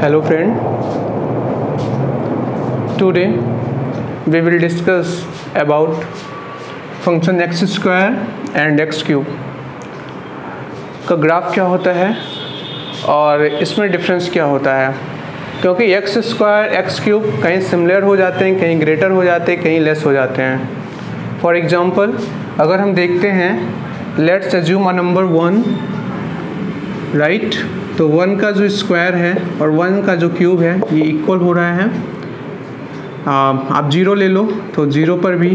Hello friend, today we will discuss about function x square and x cube का graph क्या होता है और इसमें डिफरेंस क्या होता है, क्योंकि एक्स स्क्वायर एक्स क्यूब कहीं सिमिलर हो जाते हैं, कहीं ग्रेटर हो जाते हैं, कहीं लेस हो जाते हैं। फॉर एग्जांपल अगर हम देखते हैं, let's assume a number 1, right. तो 1 का जो स्क्वायर है और 1 का जो क्यूब है ये इक्वल हो रहा है। आप 0 ले लो तो 0 पर भी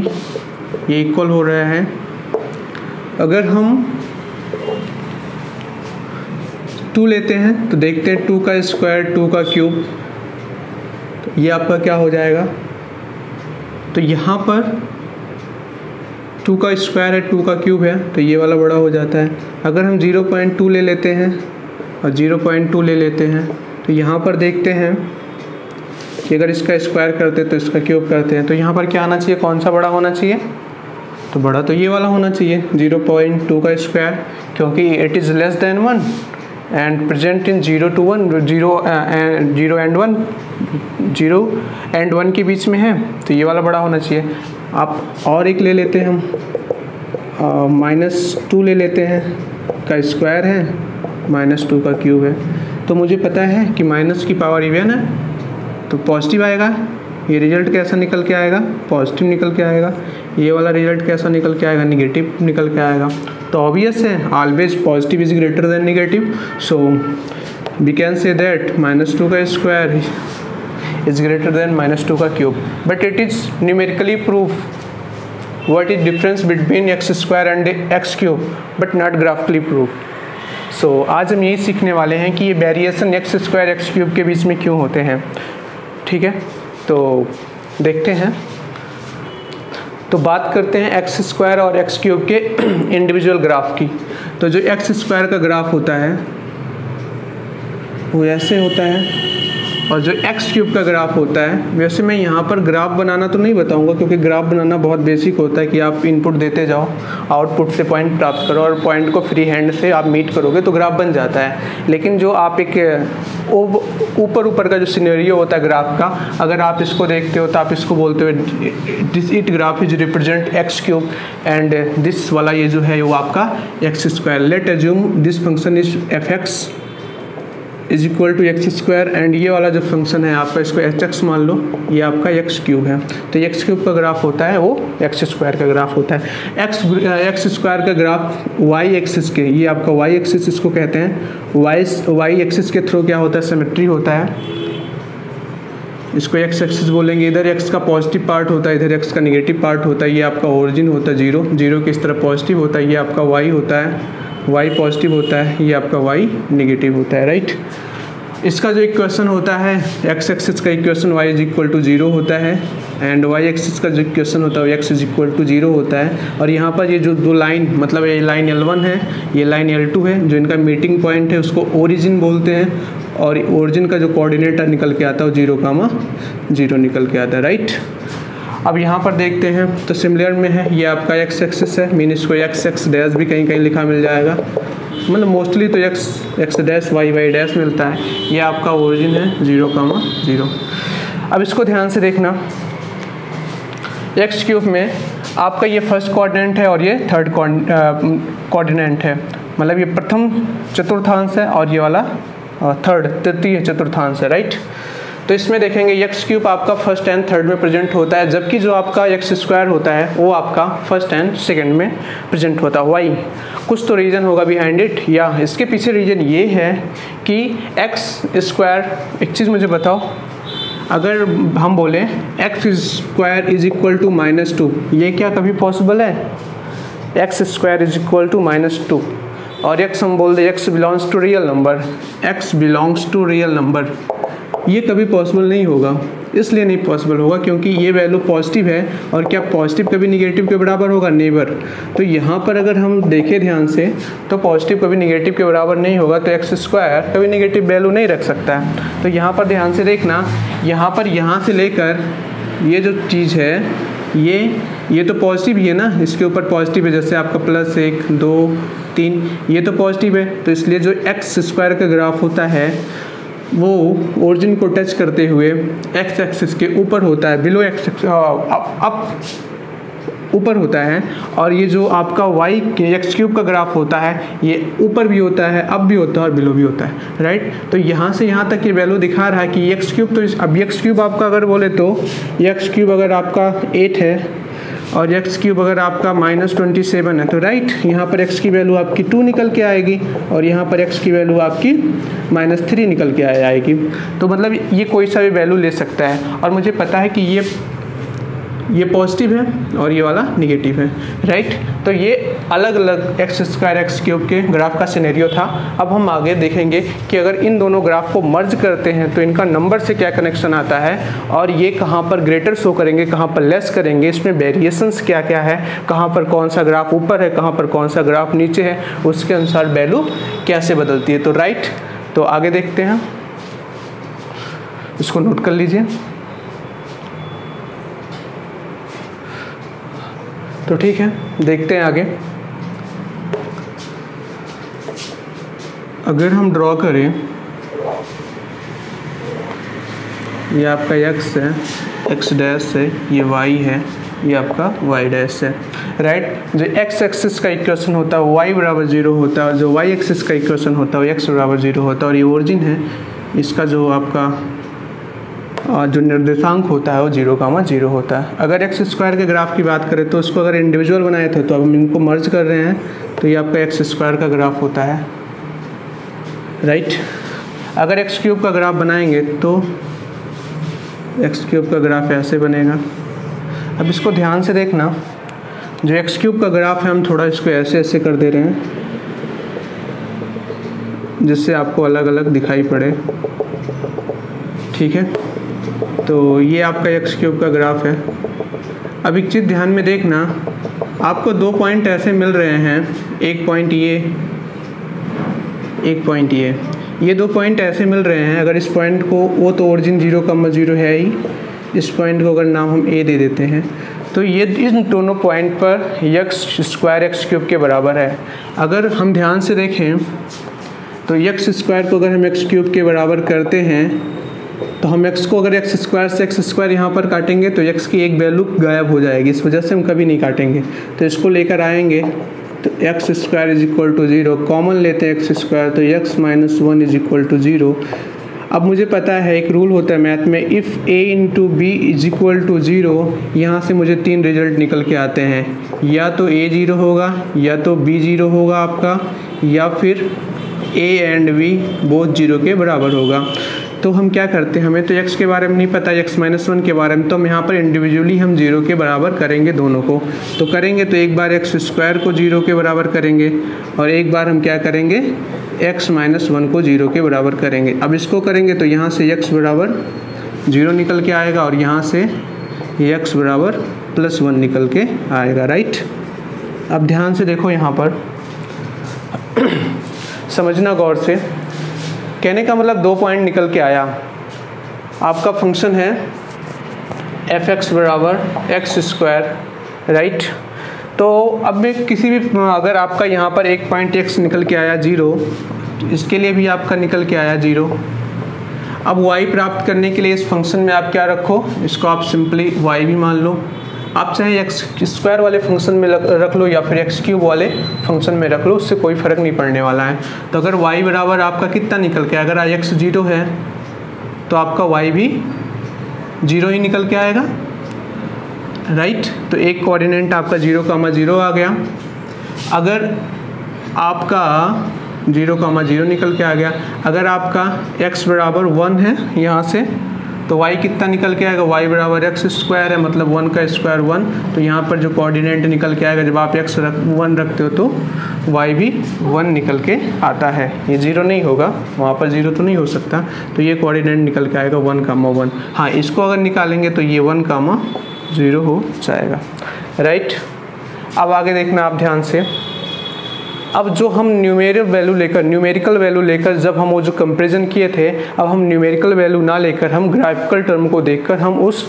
ये इक्वल हो रहा है। अगर हम 2 लेते हैं तो देखते हैं 2 का स्क्वायर 2 का क्यूब, तो ये आपका क्या हो जाएगा। तो यहाँ पर 2 का स्क्वायर है 2 का क्यूब है तो ये वाला बड़ा हो जाता है। अगर हम 0.2 ले लेते हैं और 0.2 ले लेते हैं तो यहाँ पर देखते हैं कि अगर इसका स्क्वायर करते हैं तो इसका क्यूब करते हैं तो यहाँ पर क्या आना चाहिए, कौन सा बड़ा होना चाहिए। तो बड़ा तो ये वाला होना चाहिए 0.2 का स्क्वायर, क्योंकि it is less than 1 and present in 0 to 1, 0 and 1 के बीच में है, तो ये वाला बड़ा होना चाहिए। आप और एक ले लेते हैं, हम -2 ले लेते हैं, का स्क्वायर है -2 का क्यूब है। तो मुझे पता है कि माइनस की पावर इवन है तो पॉजिटिव आएगा। ये रिजल्ट कैसा निकल के आएगा, पॉजिटिव निकल के आएगा। ये वाला रिजल्ट कैसा निकल के आएगा, निगेटिव निकल के आएगा। तो ऑब्वियस है always positive is greater than negative, so we can say that -2 का स्क्वायर is greater than -2 का cube, but it is numerically proof what is difference between x square and x cube, but not graphically proof. So आज हम यही सीखने वाले हैं कि ये variation x square x cube के बीच में क्यों होते हैं। ठीक है, तो देखते हैं। तो बात करते हैं x स्क्वायर और x क्यूब के इंडिविजुअल ग्राफ की। तो जो x स्क्वायर का ग्राफ होता है वो ऐसे होता है और जो x क्यूब का ग्राफ होता है, वैसे मैं यहाँ पर ग्राफ बनाना तो नहीं बताऊँगा क्योंकि ग्राफ बनाना बहुत बेसिक होता है कि आप इनपुट देते जाओ, आउटपुट से पॉइंट प्राप्त करो और पॉइंट को फ्री हैंड से आप मीट करोगे तो ग्राफ बन जाता है। लेकिन जो आप एक ऊपर का जो सिनेरियो होता है ग्राफ का, अगर आप इसको देखते हो तो आप इसको बोलते हो this it graph is represent X cube and this वाला ये जो है वो आपका X square. Let assume this function is F X is equal to X square and ये वाला जो फंक्शन है आपका, इसको एच एक्स मान लो, ये आपका एक्स क्यूब है। तो एक्स क्यूब का ग्राफ होता है वो एक्स स्क्वायर का ग्राफ होता है। एक्स स्क्वायर का ग्राफ वाई एक्सिस के, ये आपका वाई एक्सिस इसको कहते हैं। वाई एक्सिस के थ्रू क्या होता है, सिमेट्री होता है, इसको एक्स एक्सिस बोलेंगे। इधर एक्स का पॉजिटिव पार्ट होता है, इधर एक्स का निगेटिव पार्ट होता है। ये आपका ओरिजिन होता है 0 के इस तरफ पॉजिटिव होता है। ये आपका वाई होता है, y पॉजिटिव होता है, ये आपका y नेगेटिव होता है, राइट। इसका जो इक्वेशन होता है x एक्सिस का equation y is equal to 0 होता है एंड y एक्सिस का जो इक्वेशन होता है x इज इक्वल टू 0 होता है। और यहाँ पर ये जो दो लाइन, मतलब ये लाइन L1 है, ये लाइन L2 है, जो इनका मीटिंग पॉइंट है उसको ओरिजिन बोलते हैं। और ओरिजिन का जो कोऑर्डिनेटर निकल के आता है वो 0,0 निकल के आता है, राइट। अब यहाँ पर देखते हैं तो सिमिलर में है, ये आपका एक्स एक्सिस है, मीन इसको एक्स डैश भी कहीं लिखा मिल जाएगा, मतलब मोस्टली तो एक्स डैश वाई डैश मिलता है। ये आपका ओरिजिन है 0,0। अब इसको ध्यान से देखना, एक्स क्यूब में आपका ये फर्स्ट कोऑर्डिनेट है और ये थर्ड कोऑर्डिनेट है, मतलब ये प्रथम चतुर्थांश है और ये वाला तृतीय चतुर्थांश है, राइट। तो इसमें देखेंगे एक्स क्यूब आपका फर्स्ट एंड थर्ड में प्रेजेंट होता है, जबकि जो आपका एक्स स्क्वायर होता है वो आपका फर्स्ट एंड सेकंड में प्रेजेंट होता है। वाई, कुछ तो रीज़न होगा बिहाइंड इट, या इसके पीछे रीज़न ये है कि एक्स स्क्वायर, एक चीज़ मुझे बताओ, अगर हम बोलें X square is equal to -2, ये क्या कभी पॉसिबल है? X square is equal to -2 और एक्स हम बोल दें X belongs to real number, X belongs to real number, ये कभी पॉसिबल नहीं होगा। इसलिए नहीं पॉसिबल होगा क्योंकि ये वैल्यू पॉजिटिव है और क्या पॉजिटिव कभी निगेटिव के बराबर होगा? नेवर। तो यहाँ पर अगर हम देखें ध्यान से तो पॉजिटिव कभी निगेटिव के बराबर नहीं होगा, तो एक्स स्क्वायर कभी निगेटिव वैल्यू नहीं रख सकता है। तो यहाँ पर ध्यान से देखना, यहाँ पर यहाँ से लेकर ये जो चीज़ है ये तो पॉजिटिव ही है ना, इसके ऊपर पॉजिटिव है, जैसे आपका +1 2 3 ये तो पॉजिटिव है। तो इसलिए जो एक्स स्क्वायर का ग्राफ होता है वो ओरिजिन को टच करते हुए एक्स एक्सिस के ऊपर होता है, बिलो एक्स अप ऊपर होता है, और ये जो आपका वाई एक्स क्यूब का ग्राफ होता है ये ऊपर भी होता है, अप भी होता है और बिलो भी होता है, राइट। तो यहाँ से यहाँ तक ये वैल्यू दिखा रहा है कि एक्स क्यूब, तो अब एक्स क्यूब आपका अगर बोले तो एक्स क्यूब अगर आपका 8 है और एक्स क्यूब अगर आपका -27 है, तो राइट यहाँ पर एक्स की वैल्यू आपकी 2 निकल के आएगी और यहाँ पर एक्स की वैल्यू आपकी -3 निकल के आएगी। तो मतलब ये कोई सा भी वैल्यू ले सकता है, और मुझे पता है कि ये पॉजिटिव है और ये वाला निगेटिव है, राइट। तो ये अलग अलग एक्स स्क्वायर एक्स क्यूब के ग्राफ का सिनेरियो था। अब हम आगे देखेंगे कि अगर इन दोनों ग्राफ को मर्ज करते हैं तो इनका नंबर से क्या कनेक्शन आता है, और ये कहाँ पर ग्रेटर शो करेंगे, कहाँ पर लेस करेंगे, इसमें वेरिएशंस क्या क्या है, कहाँ पर कौन सा ग्राफ ऊपर है, कहाँ पर कौन सा ग्राफ नीचे है, उसके अनुसार वैल्यू कैसे बदलती है। तो राइट, तो आगे देखते हैं, इसको नोट कर लीजिए। तो ठीक है, देखते हैं आगे। अगर हम ड्रॉ करें, ये आपका x है, x डैश है, ये y है, ये आपका y डैश है, राइट। जो x एक्सिस का इक्वेशन होता है y बराबर 0 होता है, और जो y एक्सिस का इक्वेशन होता है x बराबर 0 होता है, और ये ओरिजिन है, इसका जो आपका जो निर्देशांक होता है वो 0,0 होता है। अगर एक्स स्क्वायर के ग्राफ की बात करें तो उसको अगर इंडिविजुअल बनाए थे, तो अब हम इनको मर्ज कर रहे हैं, तो ये आपका एक्स स्क्वायर का ग्राफ होता है, राइट। अगर एक्स क्यूब का ग्राफ बनाएंगे तो एक्स क्यूब का ग्राफ ऐसे बनेगा। अब इसको ध्यान से देखना, जो एक्स क्यूब का ग्राफ है हम थोड़ा इसको ऐसे ऐसे कर दे रहे हैं जिससे आपको अलग अलग दिखाई पड़े, ठीक है। तो ये आपका एक्स क्यूब का ग्राफ है। अब एक चीज़ ध्यान में देखना, आपको 2 पॉइंट ऐसे मिल रहे हैं, एक पॉइंट ये, एक पॉइंट ये 2 पॉइंट ऐसे मिल रहे हैं। अगर इस पॉइंट को, वो तो ओरिजिन 0,0 है ही, इस पॉइंट को अगर नाम हम ए दे देते हैं, तो ये इन दोनों पॉइंट पर एक्स स्क्वायर एक्स क्यूब के बराबर है। अगर हम ध्यान से देखें तो एक्स स्क्वायर को अगर हम एक्स क्यूब के बराबर करते हैं, तो हम x को अगर एक्स स्क्वायर से एक्स स्क्वायर यहाँ पर काटेंगे तो x की एक वैल्यू गायब हो जाएगी, इस वजह से हम कभी नहीं काटेंगे। तो इसको लेकर आएंगे तो X square is equal to 0, common लेते हैं एक्स स्क्वायर, तो x minus 1 is equal to 0। अब मुझे पता है एक रूल होता है मैथ में, if a into B is equal to 0, यहाँ से मुझे 3 रिजल्ट निकल के आते हैं, या तो a 0 होगा, या तो b 0 होगा आपका, या फिर a एंड b बोथ 0 के बराबर होगा। तो हम क्या करते हैं, हमें तो x के बारे में नहीं पता, x माइनस 1 के बारे में, तो हम यहाँ पर इंडिविजुअली हम 0 के बराबर करेंगे दोनों को। तो करेंगे तो एक बार एक्स स्क्वायर को 0 के बराबर करेंगे, और एक बार हम क्या करेंगे, x माइनस 1 को 0 के बराबर करेंगे। अब इसको करेंगे तो यहाँ से x बराबर 0 निकल के आएगा, और यहाँ से x बराबर +1 निकल के आएगा, राइट। अब ध्यान से देखो यहाँ पर समझना गौर से, कहने का मतलब 2 पॉइंट निकल के आया, आपका फंक्शन है f(x) बराबर एक्स स्क्वायर, राइट। तो अब मैं किसी भी, अगर आपका यहाँ पर एक पॉइंट x निकल के आया 0, इसके लिए भी आपका निकल के आया 0। अब y प्राप्त करने के लिए इस फंक्शन में आप क्या रखो, इसको आप सिंपली y भी मान लो। आप चाहे एक्स स्क्वायर वाले फंक्शन में रख लो या फिर एक्स क्यूब वाले फंक्शन में रख लो, उससे कोई फ़र्क नहीं पड़ने वाला है। तो अगर y बराबर आपका कितना निकल के, अगर x 0 है तो आपका y भी 0 ही निकल के आएगा, राइट। तो एक कोऑर्डिनेट आपका 0,0 आ गया। अगर आपका 0,0 निकल के आ गया, अगर आपका x बराबर 1 है यहाँ से, तो y कितना निकल के आएगा, y बराबर एक्स स्क्वायर है, मतलब 1 का स्क्वायर 1। तो यहाँ पर जो कोऑर्डिनेट निकल के आएगा, जब आप x 1 रखते हो तो y भी 1 निकल के आता है, ये 0 नहीं होगा, वहाँ पर 0 तो नहीं हो सकता, तो ये कोऑर्डिनेट निकल के आएगा 1,1। हाँ, इसको अगर निकालेंगे तो ये 1,0 हो जाएगा, राइट। अब आगे देखना आप ध्यान से, अब जो हम न्यूमेरिकल वैल्यू लेकर जब हम वो जो कंपैरिजन किए थे, अब हम न्यूमेरिकल वैल्यू ना लेकर हम ग्राफिकल टर्म को देखकर हम उस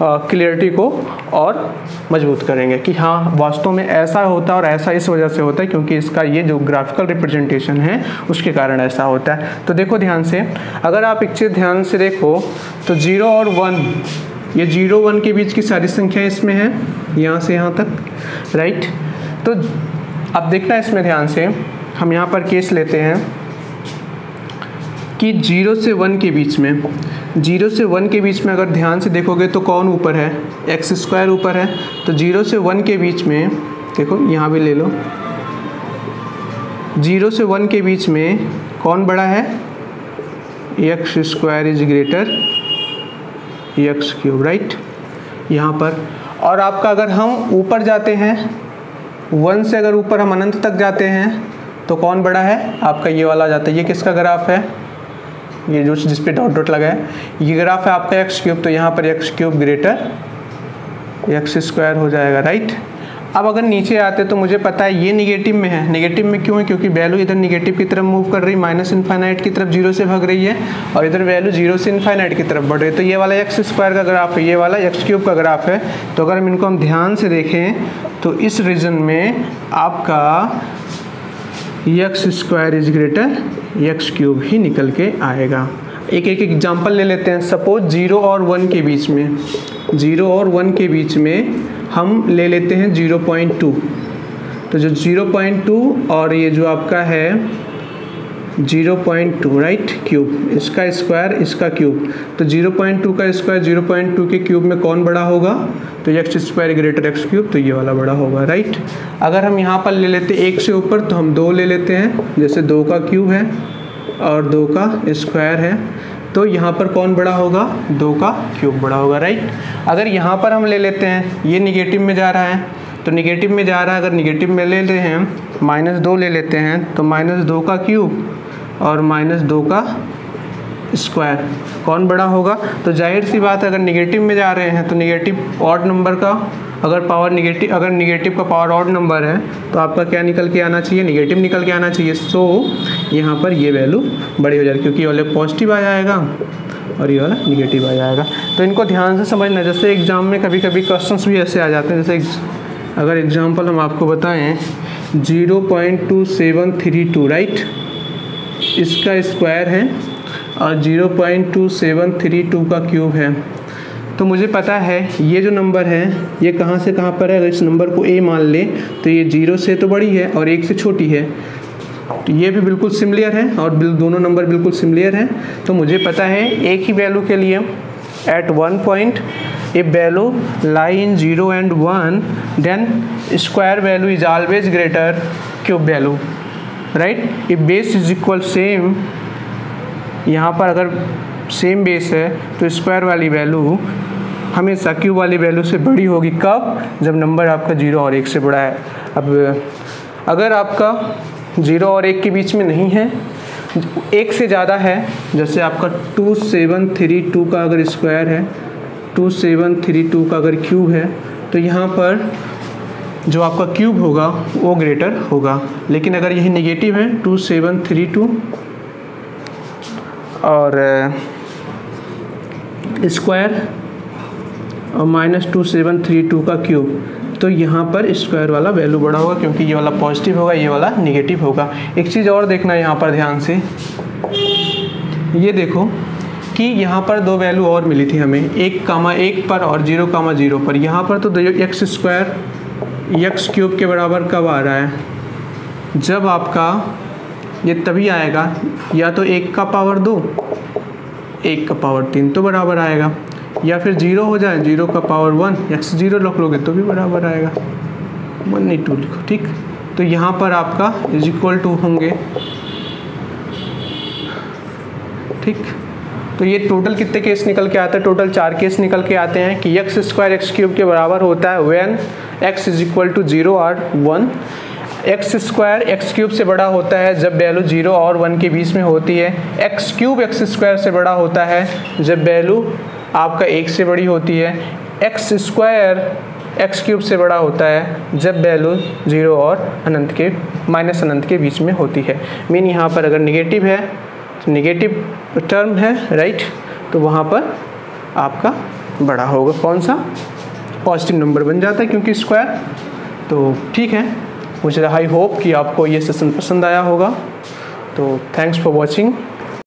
क्लियरिटी को और मजबूत करेंगे कि हाँ वास्तव में ऐसा होता है और ऐसा इस वजह से होता है क्योंकि इसका ये जो ग्राफिकल रिप्रेजेंटेशन है उसके कारण ऐसा होता है। तो देखो ध्यान से, अगर आप एक चीज़ ध्यान से देखो तो 0 और 1, ये 0 1 के बीच की सारी संख्याएं इसमें हैं यहाँ से यहाँ तक, राइट। तो अब देखना इसमें ध्यान से, हम यहाँ पर केस लेते हैं कि 0 से 1 के बीच में, 0 से 1 के बीच में अगर ध्यान से देखोगे तो कौन ऊपर है, x² ऊपर है। तो 0 से 1 के बीच में देखो, यहाँ भी ले लो, 0 से 1 के बीच में कौन बड़ा है, x² is greater x³, right यहाँ पर। और आपका अगर हम ऊपर जाते हैं 1 से, अगर ऊपर हम अनंत तक जाते हैं तो कौन बड़ा है, आपका ये वाला जाता है। ये किसका ग्राफ है, ये जो जिस पे डॉट डॉट लगा है ये ग्राफ है आपका x³, तो यहाँ पर x³ ग्रेटर x² हो जाएगा, राइट। अब अगर नीचे आते तो मुझे पता है ये निगेटिव में है। निगेटिव में क्यों है, क्योंकि वैल्यू इधर निगेटिव की तरफ मूव कर रही, -∞ की तरफ 0 से भाग रही है, और इधर वैल्यू 0 से ∞ की तरफ बढ़ रही है। तो ये वाला x² का ग्राफ है, ये वाला x³ का ग्राफ है। तो अगर हम इनको हम ध्यान से देखें तो इस रीजन में आपका x² इज ग्रेटर x³ ही निकल के आएगा। एक एग्जांपल ले लेते हैं। सपोज 0 और 1 के बीच में, 0 और 1 के बीच में हम ले लेते हैं 0.2। तो जो 0.2 और ये जो आपका है 0.2, राइट, क्यूब, इसका स्क्वायर इसका क्यूब। तो 0.2 का स्क्वायर 0.2 के क्यूब में कौन बड़ा होगा, तो x² ग्रेटर x³, तो ये वाला बड़ा होगा, राइट। अगर हम यहाँ पर ले लेते 1 से ऊपर तो हम 2 ले लेते हैं, जैसे 2 का क्यूब है और 2 का स्क्वायर है, तो यहाँ पर कौन बड़ा होगा, 2 का क्यूब बड़ा होगा, राइट। अगर यहाँ पर हम ले लेते हैं, ये निगेटिव में जा रहा है, तो निगेटिव में जा रहा है, अगर निगेटिव में ले लेते हैं -2 ले लेते हैं, तो -2 का क्यूब और -2 का स्क्वायर कौन बड़ा होगा। तो जाहिर सी बात है, अगर निगेटिव में जा रहे हैं तो निगेटिव ऑड नंबर का अगर पावर निगेटिव, अगर निगेटिव का पावर ऑड नंबर है तो आपका क्या निकल के आना चाहिए, निगेटिव निकल के आना चाहिए। सो यहाँ पर ये वैल्यू बड़ी हो जाएगी, क्योंकि ये वाला पॉजिटिव आ जाएगा और ये वाला निगेटिव आ जाएगा। तो इनको ध्यान से समझना। जैसे एग्जाम में कभी कभी क्वेश्चंस भी ऐसे आ जाते हैं, जैसे अगर एग्जाम्पल हम आपको बताएं 0.2732, राइट, इसका स्क्वायर है और 0.2732 का क्यूब है। तो मुझे पता है ये जो नंबर है ये कहाँ से कहाँ पर है। अगर इस नंबर को a मान ले तो ये 0 से तो बड़ी है और 1 से छोटी है, तो ये भी बिल्कुल सिमिलर है और दोनों नंबर बिल्कुल सिमिलर हैं। तो मुझे पता है एक ही वैल्यू के लिए at 1 point if value lie in 0 and 1 then square value is always greater cube value, right। if base is equal same, यहाँ पर अगर सेम बेस है तो स्क्वायर वाली वैल्यू हमेशा क्यूब वाली वैल्यू से बड़ी होगी। कब, जब नंबर आपका 0 और 1 से बड़ा है। अब अगर आपका 0 और 1 के बीच में नहीं है, 1 से ज़्यादा है, जैसे आपका 2732 का अगर स्क्वायर है, 2732 का अगर क्यूब है, तो यहाँ पर जो आपका क्यूब होगा वो ग्रेटर होगा। लेकिन अगर यही नेगेटिव है 2732 और स्क्वायर और -2732 का क्यूब, तो यहाँ पर स्क्वायर वाला वैल्यू बड़ा होगा, क्योंकि ये वाला पॉजिटिव होगा, ये वाला नेगेटिव होगा। एक चीज़ और देखना है यहाँ पर ध्यान से, ये देखो कि यहाँ पर दो वैल्यू और मिली थी हमें, 1,1 पर और 0,0 पर। यहाँ पर तो x² x³ के बराबर कब आ रहा है, जब आपका ये तभी आएगा या तो 1 का पावर 2, 1 का पावर 3 तो बराबर आएगा, या फिर 0 हो जाए, 0 का पावर 1 x0 रख लोगे तो भी बराबर आएगा, 1 नहीं 2 लिखो, ठीक। तो यहाँ पर आपका = होंगे, ठीक। तो ये टोटल कितने केस निकल के आते हैं, टोटल 4 केस निकल के आते हैं कि x² x³ के बराबर होता है व्हेन x = 0 और 1, x² x³ से बड़ा होता है जब वैल्यू 0 और 1 के बीच में होती है, x³ x² से बड़ा होता है जब वैल्यू आपका 1 से बड़ी होती है, x² x³ से बड़ा होता है जब वैल्यू 0 और अनंत के -अनंत के बीच में होती है। मीन यहाँ पर अगर निगेटिव है तो निगेटिव टर्म है, राइट, तो वहाँ पर आपका बड़ा होगा, कौन सा, पॉजिटिव नंबर बन जाता है क्योंकि स्क्वायर। तो ठीक है, मुझे आई होप कि आपको ये सेशन पसंद आया होगा। तो थैंक्स फॉर वॉचिंग।